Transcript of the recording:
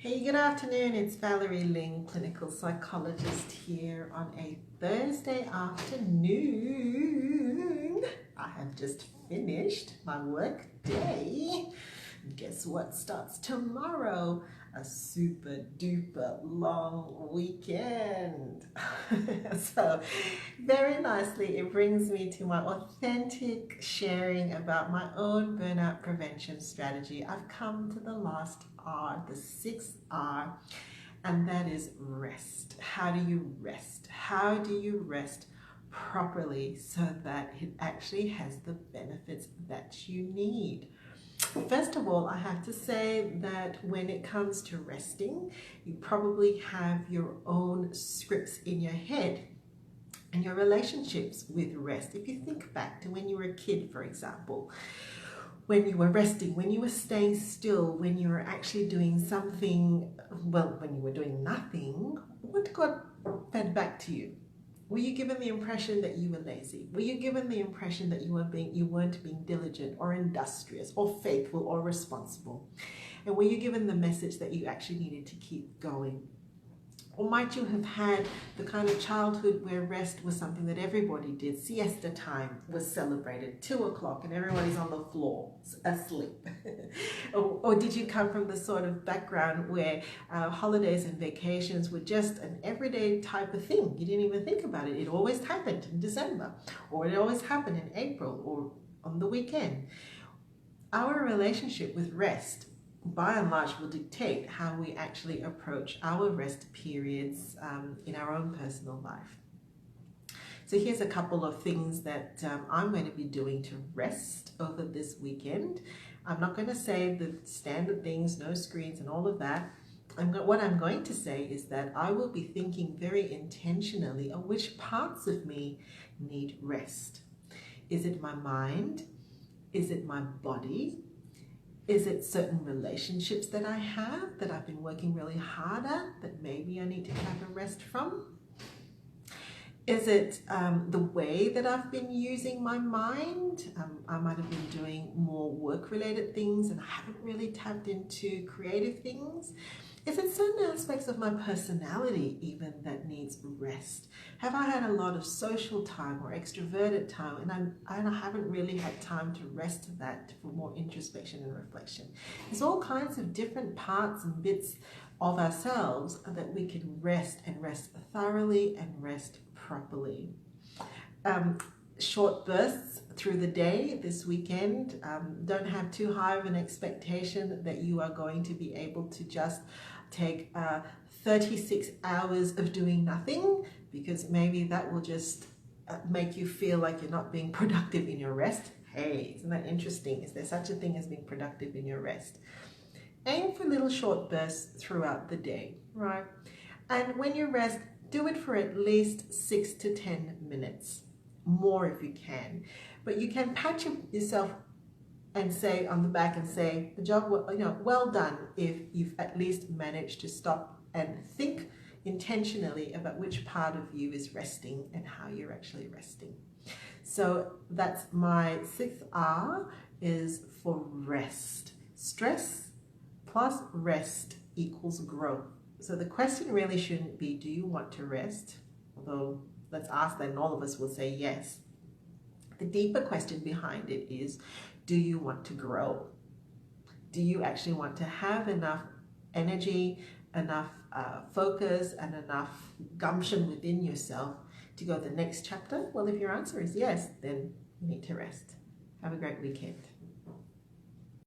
Hey, good afternoon. It's Valerie Ling, clinical psychologist here on a Thursday afternoon. I have just finished my work day. Guess what starts tomorrow? A super duper long weekend. So very nicely, it brings me to my authentic sharing about my own burnout prevention strategy. I've come to the last R, the sixth R, and that is rest. How do you rest? How do you rest properly so that it actually has the benefits that you need? First of all, I have to say that when it comes to resting, you probably have your own scripts in your head and your relationships with rest. If you think back to when you were a kid, for example, when you were resting, when you were staying still, when you were actually doing something, well, when you were doing nothing, what got fed back to you? Were you given the impression that you were lazy? Were you given the impression that you weren't being diligent or industrious or faithful or responsible? And were you given the message that you actually needed to keep going? Or might you have had the kind of childhood where rest was something that everybody did? Siesta time was celebrated, 2 o'clock, and everybody's on the floor asleep. or did you come from the sort of background where holidays and vacations were just an everyday type of thing? You didn't even think about it. It always happened in December, or it always happened in April, or on the weekend. Our relationship with rest, by and large, will dictate how we actually approach our rest periods in our own personal life. So here's a couple of things that I'm going to be doing to rest over this weekend. I'm not going to say the standard things, no screens and all of that. What I'm going to say is that I will be thinking very intentionally of which parts of me need rest. Is it my mind? Is it my body? Is it certain relationships that I have that I've been working really hard at that maybe I need to have a rest from? Is it the way that I've been using my mind? I might have been doing more work-related things and I haven't really tapped into creative things. Is it certain aspects of my personality even that needs rest? Have I had a lot of social time or extroverted time and I haven't really had time to rest that for more introspection and reflection? There's all kinds of different parts and bits of ourselves that we can rest and rest thoroughly and rest properly. Short bursts through the day this weekend. Don't have too high of an expectation that you are going to be able to just take 36 hours of doing nothing, because maybe that will just make you feel like you're not being productive in your rest. Hey, isn't that interesting? Is there such a thing as being productive in your rest? Aim for little short bursts throughout the day, right? And when you rest, do it for at least 6 to 10 minutes, more if you can. But you can pat yourself and say on the back and say, the job, well done if you've at least managed to stop and think intentionally about which part of you is resting and how you're actually resting. So that's my sixth R, is for rest. Stress plus rest equals growth. So the question really shouldn't be, do you want to rest? Although let's ask that and all of us will say yes. The deeper question behind it is, do you want to grow? Do you actually want to have enough energy, enough focus, and enough gumption within yourself to go to the next chapter? Well, if your answer is yes, then you need to rest. Have a great weekend.